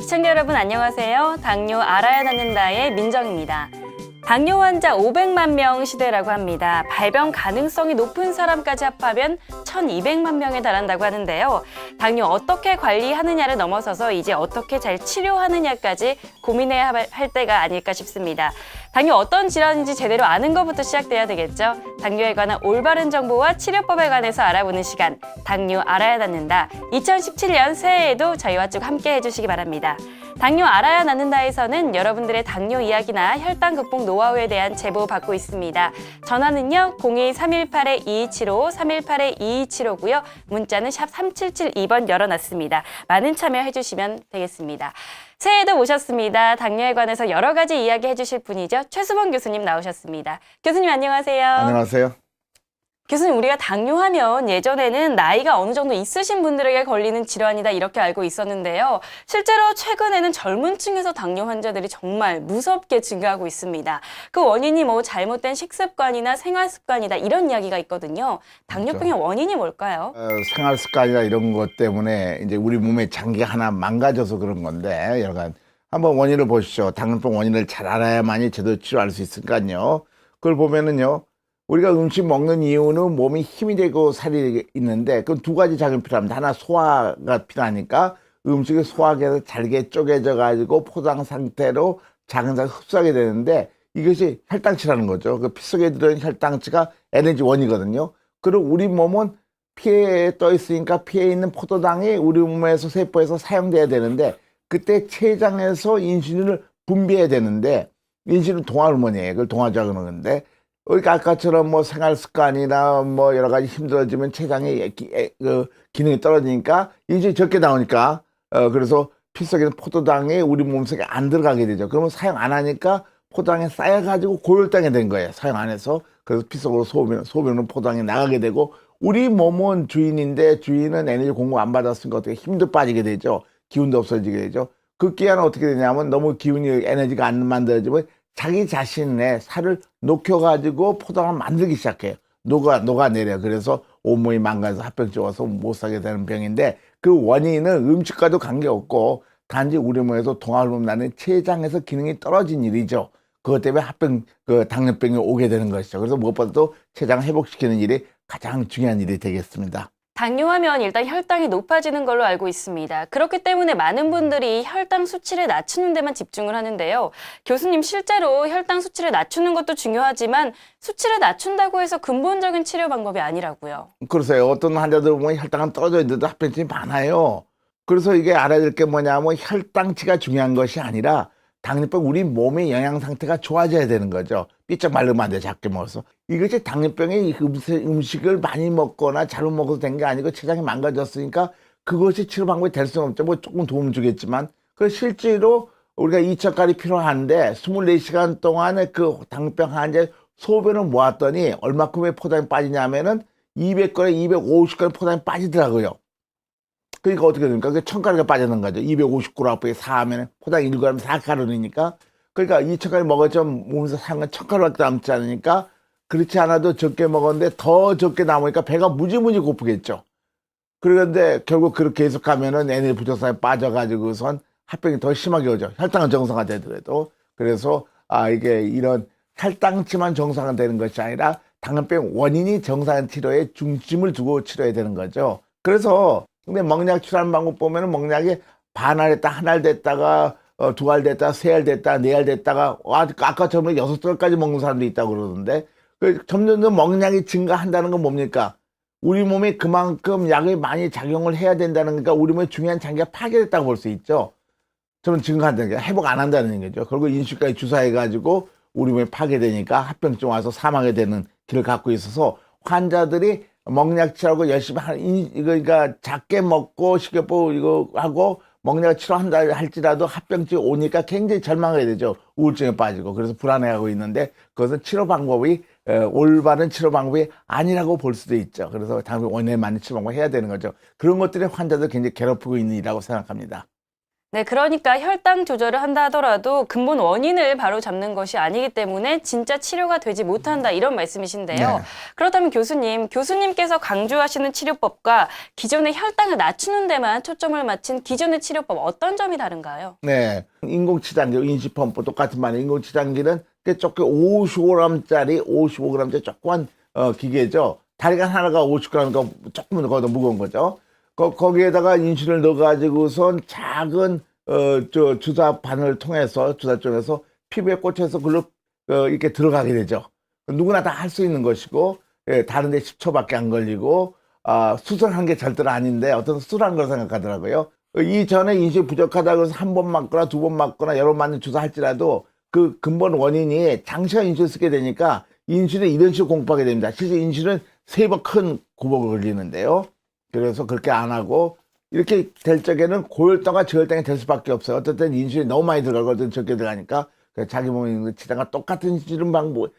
시청자 여러분 안녕하세요. 당뇨 알아야 낫는다의 민정입니다. 당뇨 환자 500만 명 시대라고 합니다. 발병 가능성이 높은 사람까지 합하면 1200만 명에 달한다고 하는데요. 당뇨 어떻게 관리하느냐를 넘어서서 이제 어떻게 잘 치료하느냐까지 고민해야 할 때가 아닐까 싶습니다. 당뇨 어떤 질환인지 제대로 아는 것부터 시작돼야 되겠죠. 당뇨에 관한 올바른 정보와 치료법에 관해서 알아보는 시간, 당뇨 알아야 낫는다. 2017년 새해에도 저희와 쭉 함께 해주시기 바랍니다. 당뇨 알아야 낫는다에서는 여러분들의 당뇨 이야기나 혈당 극복 노하우에 대한 제보 받고 있습니다. 전화는요 02-318-2275, 318-2275고요. 문자는 샵 3772번 열어놨습니다. 많은 참여해 주시면 되겠습니다. 새해에도 모셨습니다. 당뇨에 관해서 여러 가지 이야기 해주실 분이죠. 최수범 교수님 나오셨습니다. 교수님 안녕하세요. 안녕하세요. 교수님, 우리가 당뇨하면 예전에는 나이가 어느 정도 있으신 분들에게 걸리는 질환이다 이렇게 알고 있었는데요. 실제로 최근에는 젊은 층에서 당뇨 환자들이 정말 무섭게 증가하고 있습니다. 그 원인이 뭐 잘못된 식습관이나 생활습관이다 이런 이야기가 있거든요. 당뇨병의 그렇죠. 원인이 뭘까요? 생활 습관이나 이런 것 때문에 이제 우리 몸의 장기가 하나 망가져서 그런 건데 여러 가지 한번 원인을 보시죠. 당뇨병 원인을 잘 알아야만이 제대로 치료할 수 있으니까요. 그걸 보면은요. 우리가 음식 먹는 이유는 몸이 힘이 되고 살이 있는데 그 두 가지 작용이 필요합니다. 하나 소화가 필요하니까 음식을 소화해서 잘게 쪼개져 가지고 포장 상태로 작은 살 흡수하게 되는데 이것이 혈당치라는 거죠. 그 피 속에 들어있는 혈당치가 에너지원이거든요. 그리고 우리 몸은 피에 떠 있으니까 피에 있는 포도당이 우리 몸에서 세포에서 사용돼야 되는데 그때 췌장에서 인슐린을 분비해야 되는데 인슐린 동화호르몬이에요. 그걸 동화작용을 하는데 그러니까 아까처럼 뭐 생활 습관이나 뭐 여러 가지 힘들어지면 췌장의 기능이 떨어지니까 인슐린이 적게 나오니까 그래서 피 속에 있는 포도당이 우리 몸속에 안 들어가게 되죠. 그러면 사용 안 하니까 포도당에 쌓여가지고 고혈당이 된 거예요. 사용 안 해서. 그래서 피 속으로 소변으로 포도당이 나가게 되고 우리 몸은 주인인데 주인은 에너지 공급 안 받았으니까 어떻게 힘도 빠지게 되죠. 기운도 없어지게 되죠. 그 기한은 어떻게 되냐면 너무 기운이 에너지가 안 만들어지면 자기 자신의 살을 녹여가지고 포도당을 만들기 시작해요. 녹아내려. 그래서 온몸이 망가져서 합병증 와서 못 살게 되는 병인데 그 원인은 음식과도 관계없고 단지 우리 몸에서 동화호르몬 나는 췌장에서 기능이 떨어진 일이죠. 그것 때문에 당뇨병이 오게 되는 것이죠. 그래서 무엇보다도 췌장을 회복시키는 일이 가장 중요한 일이 되겠습니다. 당뇨하면 일단 혈당이 높아지는 걸로 알고 있습니다. 그렇기 때문에 많은 분들이 혈당 수치를 낮추는 데만 집중을 하는데요. 교수님, 실제로 혈당 수치를 낮추는 것도 중요하지만 수치를 낮춘다고 해서 근본적인 치료 방법이 아니라고요. 그러세요. 어떤 환자들 보면 혈당은 떨어져 있는데도 합병증이 많아요. 그래서 이게 알아야 될 게 뭐냐면 혈당치가 중요한 것이 아니라 당뇨병 우리 몸의 영양 상태가 좋아져야 되는 거죠. 삐쩍 마르면 안 돼, 작게 먹어서. 이것이 당뇨병이 음식을 많이 먹거나 잘못 먹어서 된 게 아니고 췌장이 망가졌으니까 그것이 치료 방법이 될 수는 없죠. 뭐 조금 도움 주겠지만. 그 실제로 우리가 2,000칼이 필요한데 24시간 동안에 그 당뇨병 환자의 소변을 모았더니 얼마큼의 포도당이 빠지냐면은 200g에 250g 포도당이 빠지더라고요. 그러니까 어떻게 됩니까? 그 1,000칼로리가 빠지는 거죠. 250g에 4하면 포당 1g 4칼로리니까. 그러니까 2,000칼로리 먹었지만 몸에서 사는 건 1,000칼로리밖에 남지 않으니까 그렇지 않아도 적게 먹었는데 더 적게 남으니까 배가 무지무지 고프겠죠. 그런데 결국 그렇게 계속하면은 에너지 부족성에 빠져가지고선 합병이 더 심하게 오죠. 혈당은 정상화되더라도. 그래서 이게 이런 혈당치만 정상화되는 것이 아니라 당뇨병 원인이 정상 치료에 중심을 두고 치료해야 되는 거죠. 그래서 근데 먹약 치료하는 방법 보면은 먹약이 반알 됐다, 한 알 됐다가 2알 됐다, 3알 됐다, 4알 됐다가 아까처럼 6알까지 먹는 사람도 있다고 그러는데 점점 먹약이 증가한다는 건 뭡니까? 우리 몸이 그만큼 약을 많이 작용을 해야 된다는 거니까 우리 몸의 중요한 장기가 파괴됐다고 볼 수 있죠. 저는 증가한다는 게 회복 안 한다는 얘기죠. 결국 인슐린까지 주사해가지고 우리 몸이 파괴되니까 합병증 와서 사망하게 되는 길을 갖고 있어서 환자들이 먹약 치료하고 열심히 그러니까 작게 먹고 식이요법 이거 하고 먹약 치료한다 할지라도 합병증이 오니까 굉장히 절망하게 되죠. 우울증에 빠지고. 그래서 불안해하고 있는데 그것은 치료 방법이 올바른 치료 방법이 아니라고 볼 수도 있죠. 그래서 당연히 원인에 맞는 치료 방법을 해야 되는 거죠. 그런 것들이 환자들 굉장히 괴롭히고 있는 일이라고 생각합니다. 네, 그러니까 혈당 조절을 한다 하더라도 근본 원인을 바로 잡는 것이 아니기 때문에 진짜 치료가 되지 못한다 이런 말씀이신데요. 네. 그렇다면 교수님께서 강조하시는 치료법과 기존의 혈당을 낮추는 데만 초점을 맞춘 기존의 치료법 어떤 점이 다른가요? 네. 인공치장기, 인시펌프 똑같은 말이에요. 인공치장기는 조금 55g짜리 조그만 기계죠. 다리가 하나가 50g이니까 조금 더 무거운 거죠. 거기에다가 인슐린을 넣어가지고선 작은 주사 바늘을 통해서 주사점에서 피부에 꽂혀서 글로 이렇게 들어가게 되죠. 누구나 다 할 수 있는 것이고, 예, 다른데 10초밖에 안 걸리고 수술한 게 절대로 아닌데 어떤 수술한 걸 생각하더라고요. 이전에 인슐린 부족하다고 해서 한 번 맞거나 두 번 맞거나 여러 번 맞는 주사 할지라도 그 근본 원인이 장시간 인슐린 쓰게 되니까 인슐린 이런 식으로 공급하게 됩니다. 실제 인슐린 3번 큰 구멍을 걸리는데요. 그래서 그렇게 안 하고 이렇게 될 적에는 고혈당과 저혈당이 될 수밖에 없어요. 어떨 땐 인슐린이 너무 많이 들어가거든 적게 들어가니까 자기 몸에 있는 치장과 똑같은 인슐린 방법을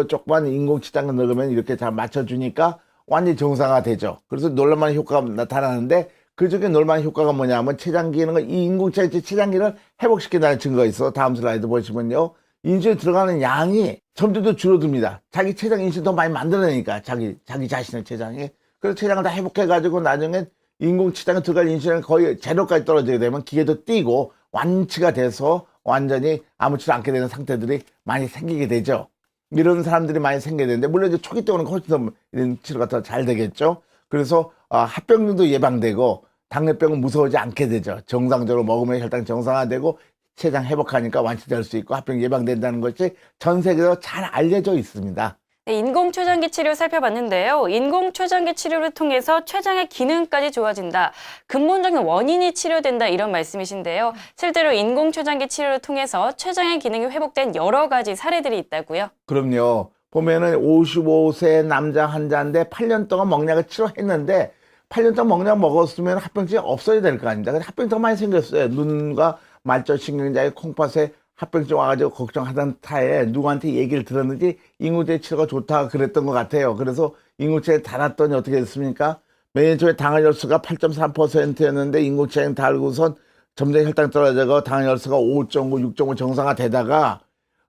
조그만 인공치장을 넣으면 이렇게 잘 맞춰주니까 완전히 정상화 되죠. 그래서 놀랄만한 효과가 나타나는데 그 중에 놀랄만한 효과가 뭐냐면 췌장 기능을 이 인공체장기를 회복시킨다는 증거가 있어. 다음 슬라이드 보시면요. 인슐린 들어가는 양이 점점 더 줄어듭니다. 자기 췌장 인슐린 더 많이 만들어내니까 자기 자신의 췌장이. 그래서 췌장을 다 회복해가지고 나중에 인공치장에 들어갈 인슐린이 거의 제로까지 떨어지게 되면 기계도 뛰고 완치가 돼서 완전히 아무렇지도 않게 되는 상태들이 많이 생기게 되죠. 이런 사람들이 많이 생기게 되는데 물론 이제 초기 때는 훨씬 더 이런 치료가 더 잘 되겠죠. 그래서 합병증도 예방되고 당뇨병은 무서워하지 않게 되죠. 정상적으로 먹으면 혈당 정상화되고 췌장 회복하니까 완치될 수 있고 합병 예방된다는 것이 전 세계적으로 잘 알려져 있습니다. 네, 인공췌장기 치료 살펴봤는데요. 인공췌장기 치료를 통해서 췌장의 기능까지 좋아진다. 근본적인 원인이 치료된다 이런 말씀이신데요. 실제로 인공췌장기 치료를 통해서 췌장의 기능이 회복된 여러 가지 사례들이 있다고요? 그럼요. 보면은 55세 남자 환자인데 8년 동안 먹약을 치료했는데 8년 동안 먹약 먹었으면 합병증이 없어야 될 거 아닙니까? 근데 합병증 많이 생겼어요. 눈과 말초신경장애 콩팥에 합병증 와가지고 걱정하던 타에 누구한테 얘기를 들었는지 인공체 치료가 좋다 그랬던 것 같아요. 그래서 인공체에 달았더니 어떻게 됐습니까? 매년 초에 당화혈수가 8.3%였는데 인공체에 달고선 점점 혈당 떨어져서 당화혈수가 5.9, 6.5 정상화 되다가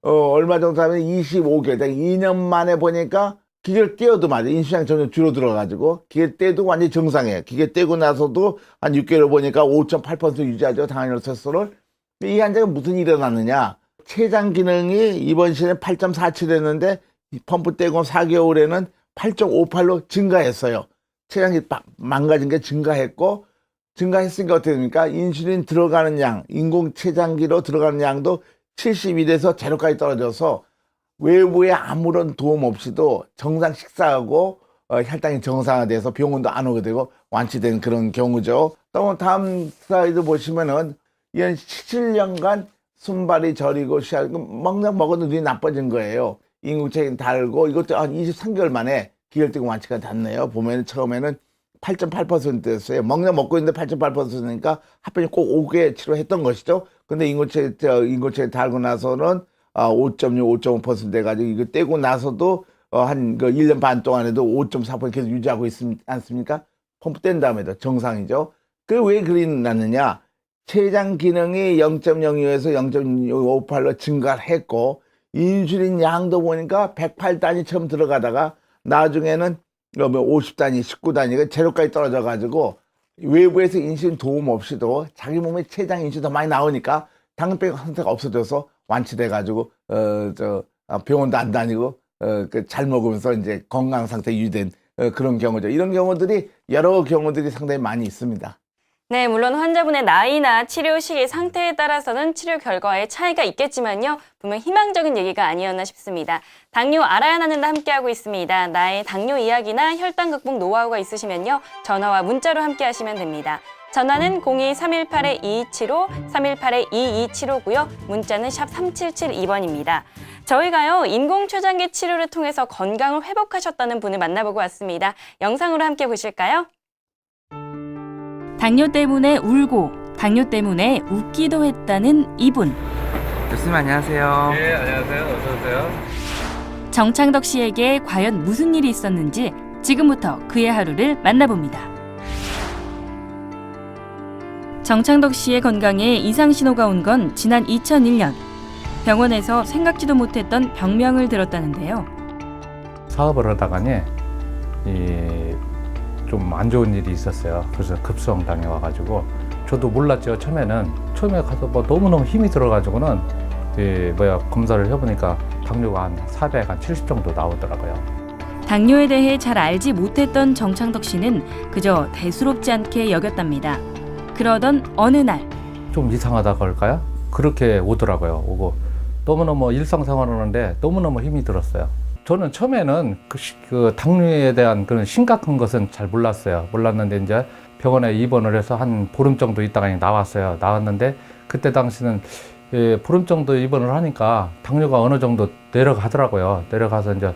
얼마 정도 하면 25개월, 2년 만에 보니까 기계를 떼어도 맞아. 인슐린이 점점 줄어들어가지고 기계 떼도 완전히 정상이에요. 기계 떼고 나서도 한 6개월 보니까 5.8% 유지하죠. 당화혈수를. 이 환자가 무슨 일이 일어났느냐. 췌장 기능이 이번 시즌에 8.47 했는데 펌프 떼고 4개월에는 8.58로 증가했어요. 췌장이 망가진 게 증가했으니까 어떻게 됩니까? 인슐린 들어가는 양, 인공췌장기로 들어가는 양도 72에서 제로까지 떨어져서 외부에 아무런 도움 없이도 정상 식사하고 혈당이 정상화돼서 병원도 안 오게 되고 완치된 그런 경우죠. 또 다음 슬라이드 보시면은 이런 17년간 순발이 저리고 먹는 먹어도 눈이 나빠진 거예요. 인공체인 달고 이것도 한 23개월 만에 기혈증 완치가 됐네요. 보면 처음에는 8.8%였어요. 먹는 먹고 있는데 8.8%니까 합병이 꼭 오게 치료했던 것이죠. 근데 인공체 달고 나서는 5.6, 5.5% 돼가지고 이거 떼고 나서도 한 1년 반 동안에도 5.4% 계속 유지하고 있지 않습니까? 펌프 뗀 다음에도 정상이죠. 그 왜 그리 났느냐? 췌장 기능이 0.02에서 0.58로 증가를 했고 인슐린 양도 보니까 108단위 처음 들어가다가 나중에는 50단위, 19단위가 제로까지 떨어져 가지고 외부에서 인슐린 도움 없이도 자기 몸에 췌장 인슐린 더 많이 나오니까 당뇨병 상태가 없어져서 완치돼 가지고 병원도 안 다니고 잘 먹으면서 이제 건강 상태 유지된 그런 경우죠. 이런 경우들이 여러 경우들이 상당히 많이 있습니다. 네, 물론 환자분의 나이나 치료 시기 상태에 따라서는 치료 결과에 차이가 있겠지만요. 분명 희망적인 얘기가 아니었나 싶습니다. 당뇨 알아야 하는다 함께하고 있습니다. 나의 당뇨 이야기나 혈당 극복 노하우가 있으시면요. 전화와 문자로 함께 하시면 됩니다. 전화는 02-318-2275, 318-2275고요. 문자는 샵 3772번입니다. 저희가요, 인공췌장기 치료를 통해서 건강을 회복하셨다는 분을 만나보고 왔습니다. 영상으로 함께 보실까요? 당뇨 때문에 울고 당뇨 때문에 웃기도 했다는 이분. 교수님 안녕하세요. 네, 안녕하세요. 어서 오세요. 정창덕 씨에게 과연 무슨 일이 있었는지 지금부터 그의 하루를 만나봅니다. 정창덕 씨의 건강에 이상 신호가 온 건 지난 2001년. 병원에서 생각지도 못했던 병명을 들었다는데요. 사업을 하다가니 좀 안 좋은 일이 있었어요. 그래서 급성 당해 와가지고 저도 몰랐죠. 처음에 가서 뭐 너무너무 힘이 들어가지고는 검사를 해보니까 당뇨가 한 400, 한 70 정도 나오더라고요. 당뇨에 대해 잘 알지 못했던 정창덕 씨는 그저 대수롭지 않게 여겼답니다. 그러던 어느 날 좀 이상하다 그럴까요? 그렇게 오더라고요. 오고 너무너무 일상생활을 하는데 너무너무 힘이 들었어요. 저는 처음에는 그 당뇨에 대한 그런 심각한 것은 잘 몰랐는데 이제 병원에 입원을 해서 한 보름 정도 있다가 나왔어요. 나왔는데 그때 당시는 보름 정도 입원을 하니까 당뇨가 어느 정도 내려가더라고요. 내려가서 이제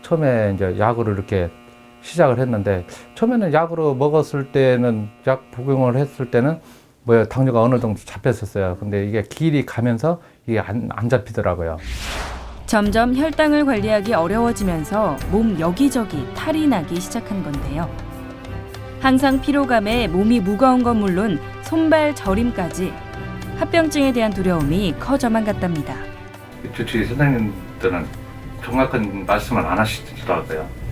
처음에 이제 약으로 이렇게 시작을 했는데 처음에는 약으로 먹었을 때는 약 복용을 했을 때는 당뇨가 어느 정도 잡혔었어요. 근데 이게 길이 가면서 이게 안 잡히더라고요. 점점 혈당을 관리하기 어려워지면서 몸 여기저기 탈이 나기 시작한 건데요. 항상 피로감에 몸이 무거운 건 물론 손발 저림까지 합병증에 대한 두려움이 커져만 갔답니다. 주치의 선생님들은 정확한 말씀을 안 하시더라고요.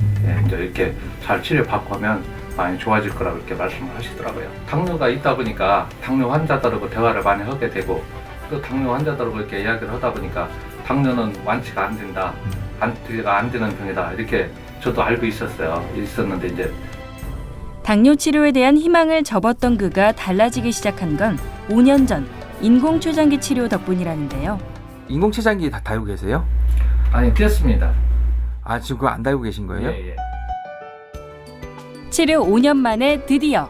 이제 이렇게 잘 치료받고 하면 많이 좋아질 거라고 이렇게 말씀을 하시더라고요. 당뇨가 있다 보니까 당뇨 환자들하고 대화를 많이 하게 되고 또 당뇨 환자들하고 이렇게 이야기를 하다 보니까 당뇨는 완치가 안 된다, 안 되는 병이다 이렇게 저도 알고 있었는데 이제 당뇨 치료에 대한 희망을 접었던 그가 달라지기 시작한 건 5년 전 인공췌장기 치료 덕분이라는데요. 인공췌장기 다 달고 계세요? 아니 뛰었습니다. 아, 지금 그거 안 달고 계신 거예요? 예. 치료 5년 만에 드디어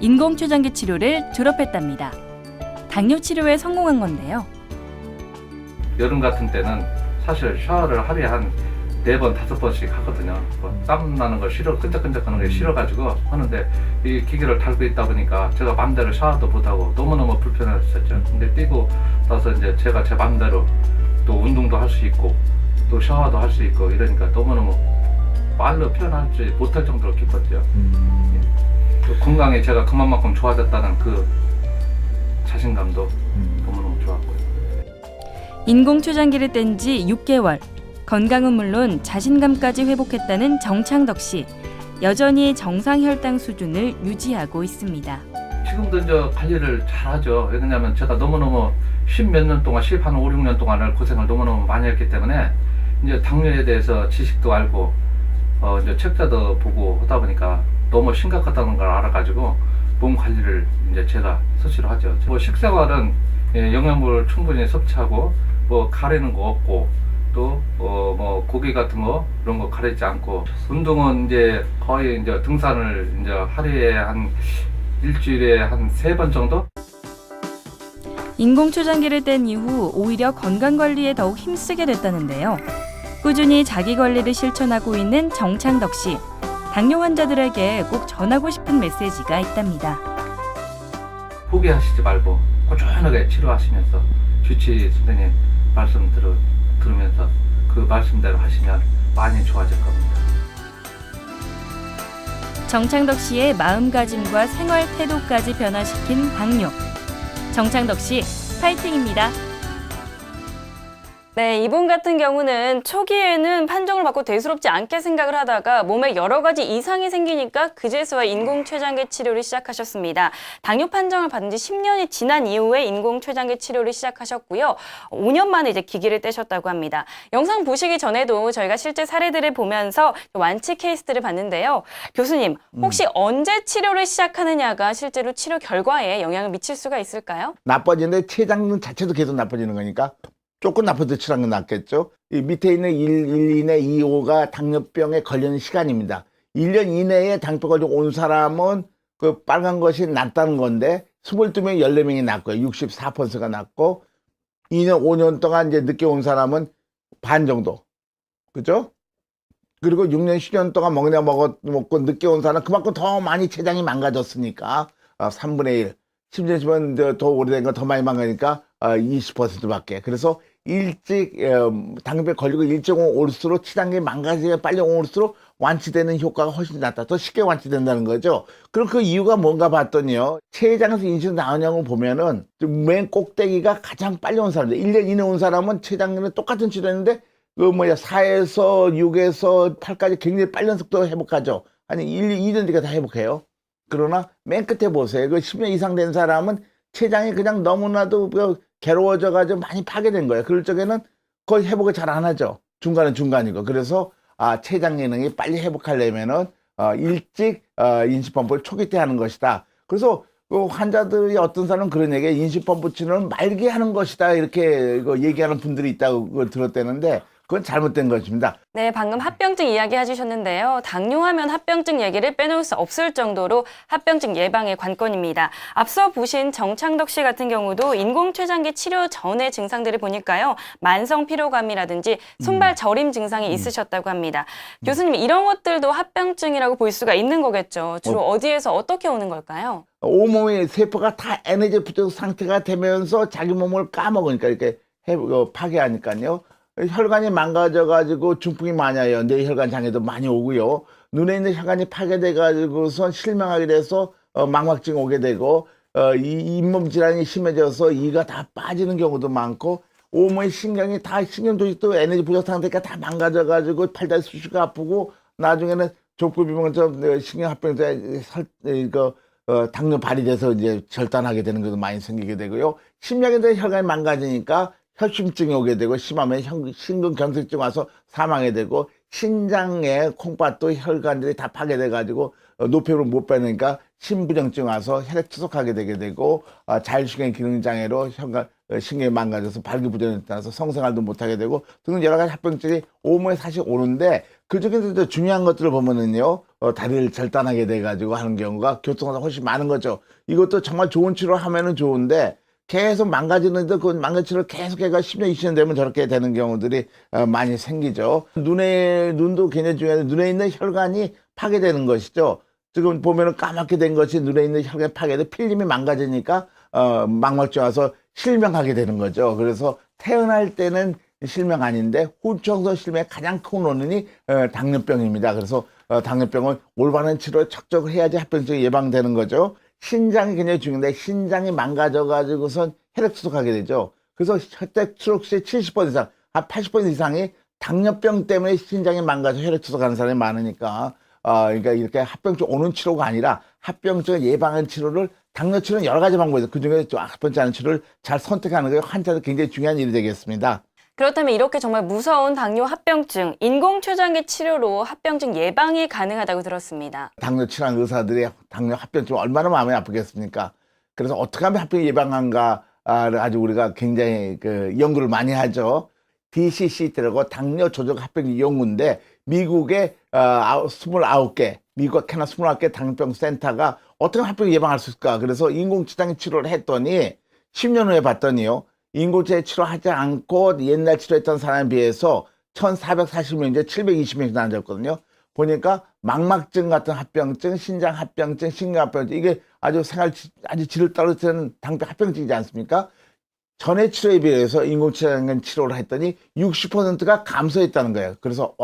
인공췌장기 치료를 졸업했답니다. 당뇨 치료에 성공한 건데요. 여름 같은 때는 사실 샤워를 하루에 한 4번, 5번씩 하거든요. 땀 나는 거 싫어, 끈적끈적하는 게 싫어가지고 하는데 이 기계를 달고 있다 보니까 제가 맘대로 샤워도 못하고 너무너무 불편했었죠. 근데 뛰고 나서 이제 제가 제 맘대로 또 운동도 할 수 있고 또 샤워도 할 수 있고 이러니까 너무너무 말로 표현할지 못할 정도로 기뻤죠. 또 건강에 제가 그만큼 좋아졌다는 그 자신감도 너무너무 좋았고요. 인공췌장기를 뗀 지 6개월. 건강은 물론 자신감까지 회복했다는 정창덕 씨. 여전히 정상 혈당 수준을 유지하고 있습니다. 지금도 이제 관리를 잘 하죠. 왜냐면 제가 너무너무 10몇 년 동안, 10한 5, 6년 동안을 고생을 너무너무 많이 했기 때문에 이제 당뇨에 대해서 지식도 알고 이제 책자도 보고 하다 보니까 너무 심각하다는 걸 알아가지고 몸 관리를 이제 제가 스스로 하죠. 식생활은 영양분을 충분히 섭취하고 가리는 거 없고 또 고기 같은 거 이런 거 가리지 않고 운동은 이제 거의 이제 등산을 이제 하루에 한 일주일에 한 3번 정도? 인공췌장기를 뗀 이후 오히려 건강관리에 더욱 힘쓰게 됐다는데요. 꾸준히 자기 관리를 실천하고 있는 정창덕 씨. 당뇨 환자들에게 꼭 전하고 싶은 메시지가 있답니다. 포기하시지 말고 꾸준하게 치료하시면서 주치 선생님 말씀 들으면서 그 말씀대로 하시면 많이 좋아질 겁니다. 정창덕 씨의 마음가짐과 생활 태도까지 변화시킨 당뇨. 정창덕 씨, 파이팅입니다. 네, 이분 같은 경우는 초기에는 판정을 받고 대수롭지 않게 생각을 하다가 몸에 여러 가지 이상이 생기니까 그제서야 인공췌장기 치료를 시작하셨습니다. 당뇨 판정을 받은 지 10년이 지난 이후에 인공췌장기 치료를 시작하셨고요. 5년 만에 이제 기기를 떼셨다고 합니다. 영상 보시기 전에도 저희가 실제 사례들을 보면서 완치 케이스들을 봤는데요. 교수님, 혹시 언제 치료를 시작하느냐가 실제로 치료 결과에 영향을 미칠 수가 있을까요? 나빠지는데 췌장 자체도 계속 나빠지는 거니까 조금 나빠도 치료한 건 낫겠죠. 이 밑에 있는 1, 2내 2, 5가 당뇨병에 걸리는 시간입니다. 1년 이내에 당뇨 걸리고 온 사람은 그 빨간 것이 낫다는 건데 22명, 14명이 낫고요. 64%가 낫고 2년, 5년 동안 이제 늦게 온 사람은 반 정도. 그죠? 그리고 6년, 10년 동안 먹고 늦게 온 사람은 그만큼 더 많이 췌장이 망가졌으니까 3분의 1. 심지어 더 오래된 거 더 많이 망가니까 20%밖에. 그래서 일찍 당뇨병 걸리고 일찍 올수록 췌장이 망가지게 빨리 올수록 완치되는 효과가 훨씬 낫다. 더 쉽게 완치된다는 거죠. 그럼 그 이유가 뭔가 봤더니요. 췌장에서 인슐린 나오냐고 보면은 맨 꼭대기가 가장 빨리 온 사람들. 1년 이내 온 사람은 췌장에는 똑같은 치료했는데 4에서 6에서 8까지 굉장히 빠른 속도로 회복하죠. 아니 2년 뒤가 다 회복해요. 그러나 맨 끝에 보세요. 10년 이상 된 사람은 췌장이 그냥 너무나도 괴로워져가지고 많이 파괴된 거예요. 그럴 적에는 거의 회복을 잘 안 하죠. 중간은 중간이고. 그래서 췌장 기능이 빨리 회복하려면은 일찍 인수펌프를 초기 때 하는 것이다. 그래서 환자들이 어떤 사람은 그런 얘기에 인수펌프 치료는 말게 하는 것이다 이렇게 얘기하는 분들이 있다고 들었대는데 그건 잘못된 것입니다. 네, 방금 합병증 이야기 해주셨는데요. 당뇨하면 합병증 얘기를 빼놓을 수 없을 정도로 합병증 예방의 관건입니다. 앞서 보신 정창덕 씨 같은 경우도 인공췌장기 치료 전의 증상들을 보니까요. 만성 피로감이라든지 손발 저림 증상이 있으셨다고 합니다. 교수님, 이런 것들도 합병증이라고 볼 수가 있는 거겠죠. 주로 어디에서 어떻게 오는 걸까요? 온몸의 세포가 다 에너지 부족 상태가 되면서 자기 몸을 까먹으니까 이렇게 파괴하니까요. 혈관이 망가져가지고 중풍이 많이 와요. 뇌혈관 장애도 많이 오고요. 눈에 있는 혈관이 파괴돼가지고서 실명하게 돼서 망막증 오게 되고 이 잇몸 질환이 심해져서 이가 다 빠지는 경우도 많고 온몸의 신경이 다 신경 조직도 에너지 부족 상태가 다 망가져가지고 팔다리 수시가 아프고 나중에는 족부비만처럼 신경합병증 당뇨 발휘돼서 이제 절단하게 되는 것도 많이 생기게 되고요. 심장에 대한 혈관이 망가지니까 혈심증이 오게 되고 심하면 심근경색증 와서 사망하게 되고 신장의 콩팥도 혈관들이 다 파괴돼 가지고 노폐물을 못 빼니까 심부정증 와서 혈액 투석하게 되게 되고 자율신경 기능장애로 신경이 망가져서 발기부전이 나서 성생활도 못하게 되고 등등 여러 가지 합병증이 온몸에 사실 오는데 그중에서 중요한 것들을 보면은요 다리를 절단하게 돼 가지고 하는 경우가 교통사고 훨씬 많은 거죠. 이것도 정말 좋은 치료 하면은 좋은데 계속 망가지는데 그 망가치를 계속 해가 10년, 20년 되면 저렇게 되는 경우들이 많이 생기죠. 눈도 굉장히 중요한데 눈에 있는 혈관이 파괴되는 것이죠. 지금 보면은 까맣게 된 것이 눈에 있는 혈관이 파괴돼 필름이 망가지니까 망막증 와서 실명하게 되는 거죠. 그래서 태어날 때는 실명 아닌데 후청소 실명의 가장 큰 원인이 당뇨병입니다. 그래서 당뇨병은 올바른 치료를 적극 해야지 합병증이 예방되는 거죠. 신장이 굉장히 중요한데 신장이 망가져가지고선 혈액 투석하게 되죠. 그래서 혈액 투석시 70% 이상, 한 80% 이상이 당뇨병 때문에 신장이 망가져 혈액 투석하는 사람이 많으니까 그러니까 이렇게 합병증 오는 치료가 아니라 합병증을 예방하는 치료를 당뇨 치료는 여러 가지 방법이 있어요. 그중에 좀 합병증 않은 치료를 잘 선택하는 게 환자들 굉장히 중요한 일이 되겠습니다. 그렇다면 이렇게 정말 무서운 당뇨 합병증, 인공췌장기 치료로 합병증 예방이 가능하다고 들었습니다. 당뇨 치료한 의사들이 당뇨 합병증 얼마나 마음이 아프겠습니까? 그래서 어떻게 하면 합병 예방한가를 아주 우리가 굉장히 연구를 많이 하죠. DCCT라고 당뇨 조절 합병 연구인데 미국의 29개, 미국과 캐나다 29개 당뇨병 센터가 어떻게 합병 예방할 수 있을까? 그래서 인공췌장기 치료를 했더니 10년 후에 봤더니요. 인공체 치료하지 않고 옛날 치료했던 사람에 비해서 1440명 이제 720명이 나아졌거든요. 보니까 망막증 같은 합병증, 신장 합병증, 신경합병증 이게 아주 아주 질을 떨어뜨리는 당뇨 합병증이지 않습니까? 전에 치료에 비해서 인공치료 치료를 했더니 60%가 감소했다는 거예요. 그래서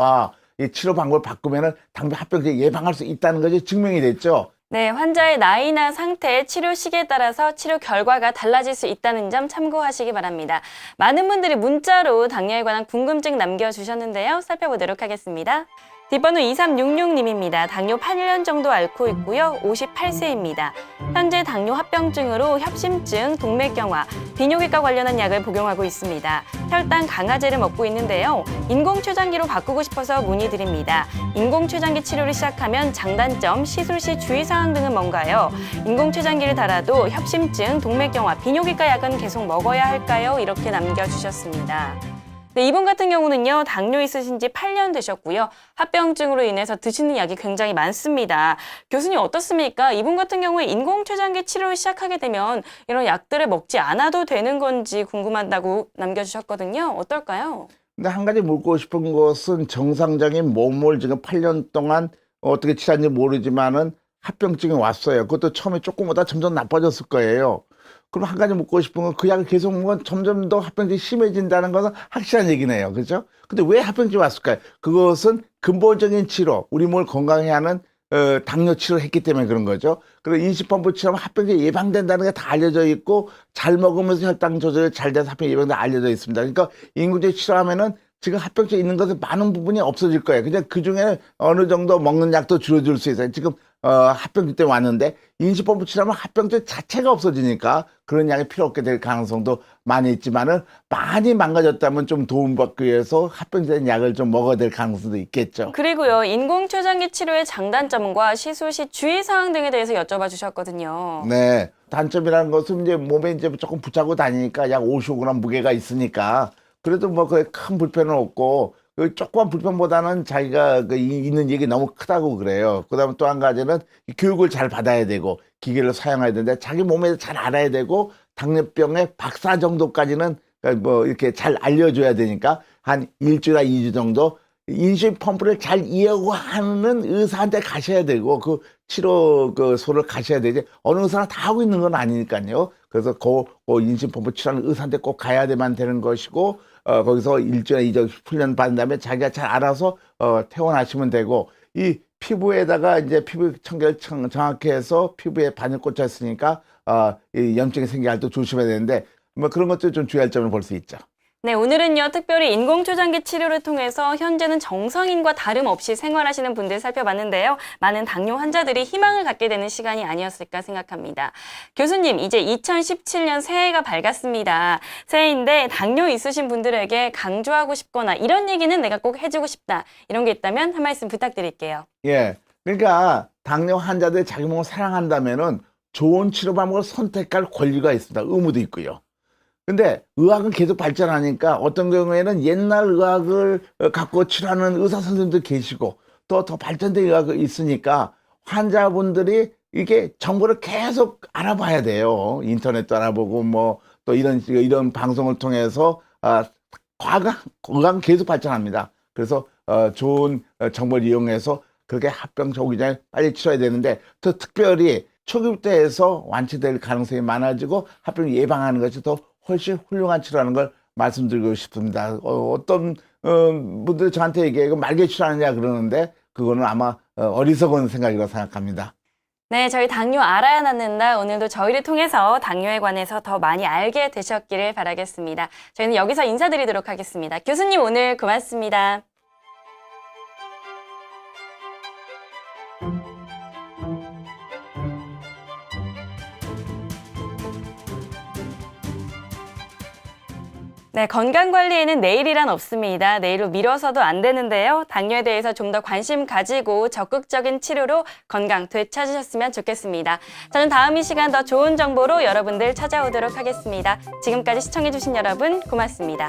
이 치료 방법을 바꾸면은 당뇨 합병증 예방할 수 있다는 것이 증명이 됐죠. 네, 환자의 나이나 상태, 치료 시기에 따라서 치료 결과가 달라질 수 있다는 점 참고하시기 바랍니다. 많은 분들이 문자로 당뇨에 관한 궁금증 남겨주셨는데요. 살펴보도록 하겠습니다. 뒷번호 2366님입니다. 당뇨 8년 정도 앓고 있고요. 58세입니다. 현재 당뇨 합병증으로 협심증, 동맥경화, 비뇨기과 관련한 약을 복용하고 있습니다. 혈당 강화제를 먹고 있는데요. 인공췌장기로 바꾸고 싶어서 문의드립니다. 인공췌장기 치료를 시작하면 장단점, 시술 시 주의사항 등은 뭔가요? 인공췌장기를 달아도 협심증, 동맥경화, 비뇨기과 약은 계속 먹어야 할까요? 이렇게 남겨주셨습니다. 네, 이분 같은 경우는요, 당뇨 있으신 지 8년 되셨고요. 합병증으로 인해서 드시는 약이 굉장히 많습니다. 교수님 어떻습니까? 이분 같은 경우에 인공췌장기 치료를 시작하게 되면 이런 약들을 먹지 않아도 되는 건지 궁금하다고 남겨주셨거든요. 어떨까요? 근데 한 가지 묻고 싶은 것은 정상적인 몸을 지금 8년 동안 어떻게 치료한지 모르지만은 합병증이 왔어요. 그것도 처음에 조금보다 점점 나빠졌을 거예요. 그럼 한 가지 묻고 싶은 건 그 약을 계속 먹으면 점점 더 합병증이 심해진다는 것은 확실한 얘기네요. 그렇죠? 근데 왜 합병증이 왔을까요? 그것은 근본적인 치료, 우리 몸을 건강하게 하는 당뇨 치료를 했기 때문에 그런 거죠. 그리고 인식펌프 치료하면 합병증이 예방된다는 게 다 알려져 있고 잘 먹으면서 혈당 조절이 잘 돼서 합병증 예방도 알려져 있습니다. 그러니까 인공제 치료하면은 지금 합병증 있는 것은 많은 부분이 없어질 거예요. 그냥 그 중에 어느 정도 먹는 약도 줄여줄 수 있어요. 지금 합병증 때문에 왔는데 인식펌프 치료하면 합병증 자체가 없어지니까 그런 약이 필요 없게 될 가능성도 많이 있지만은 많이 망가졌다면 좀 도움받기 위해서 합병증 약을 좀 먹어야 될 가능성도 있겠죠. 그리고요, 인공초장기 치료의 장단점과 시술 시 주의사항 등에 대해서 여쭤봐 주셨거든요. 네. 단점이라는 것은 이제 몸에 이제 조금 붙잡고 다니니까 약 55g 무게가 있으니까 그래도 뭐 그게 큰 불편은 없고 그 조그만 불편보다는 자기가 있는 얘기 너무 크다고 그래요. 그다음에 또 한 가지는 이 교육을 잘 받아야 되고 기계를 사용해야 되는데 자기 몸에 잘 알아야 되고 당뇨병의 박사 정도까지는 뭐 이렇게 잘 알려줘야 되니까 한 일주일이나 2주 정도 인슐린 펌프를 잘 이용하는 의사한테 가셔야 되고 그 치료 소를 가셔야 되지 어느 의사나 다 하고 있는 건 아니니까요. 그래서 그 인슐린 펌프 치료하는 의사한테 꼭 가야만 되는 것이고 거기서 일주일에 2주 훈련 받은 다음에 자기가 잘 알아서 퇴원하시면 되고 이 피부에다가 이제 피부 청결 정확히 해서 피부에 바늘 꽂혀 있으니까 이 염증이 생기게 할 때 조심해야 되는데 뭐 그런 것도 좀 주의할 점을 볼 수 있죠. 네, 오늘은요, 특별히 인공초장기 치료를 통해서 현재는 정상인과 다름없이 생활하시는 분들 살펴봤는데요. 많은 당뇨 환자들이 희망을 갖게 되는 시간이 아니었을까 생각합니다. 교수님, 이제 2017년 새해가 밝았습니다. 새해인데 당뇨 있으신 분들에게 강조하고 싶거나 이런 얘기는 내가 꼭 해주고 싶다. 이런 게 있다면 한 말씀 부탁드릴게요. 예. 그러니까 당뇨 환자들이 자기 몸을 사랑한다면은 좋은 치료 방법을 선택할 권리가 있습니다. 의무도 있고요. 근데 의학은 계속 발전하니까 어떤 경우에는 옛날 의학을 갖고 치료하는 의사 선생님도 계시고 또 더 발전된 의학이 있으니까 환자분들이 이게 정보를 계속 알아봐야 돼요. 인터넷도 알아보고 뭐 또 이런 방송을 통해서 의학은 계속 발전합니다. 그래서 좋은 정보를 이용해서 그렇게 합병증 오기 전에 빨리 치료해야 되는데 또 특별히 초기부터 해서 완치될 가능성이 많아지고 합병 예방하는 것이 더 훨씬 훌륭한 치료라는 걸 말씀드리고 싶습니다. 어떤 분들이 저한테 얘기해요. 말개 치료하느냐 그러는데 그거는 아마 어리석은 생각이라고 생각합니다. 네, 저희 당뇨 알아야 낫는다. 오늘도 저희를 통해서 당뇨에 관해서 더 많이 알게 되셨기를 바라겠습니다. 저희는 여기서 인사드리도록 하겠습니다. 교수님 오늘 고맙습니다. 네, 건강관리에는 내일이란 없습니다. 내일로 미뤄서도 안 되는데요. 당뇨에 대해서 좀 더 관심 가지고 적극적인 치료로 건강 되찾으셨으면 좋겠습니다. 저는 다음 이 시간 더 좋은 정보로 여러분들 찾아오도록 하겠습니다. 지금까지 시청해주신 여러분 고맙습니다.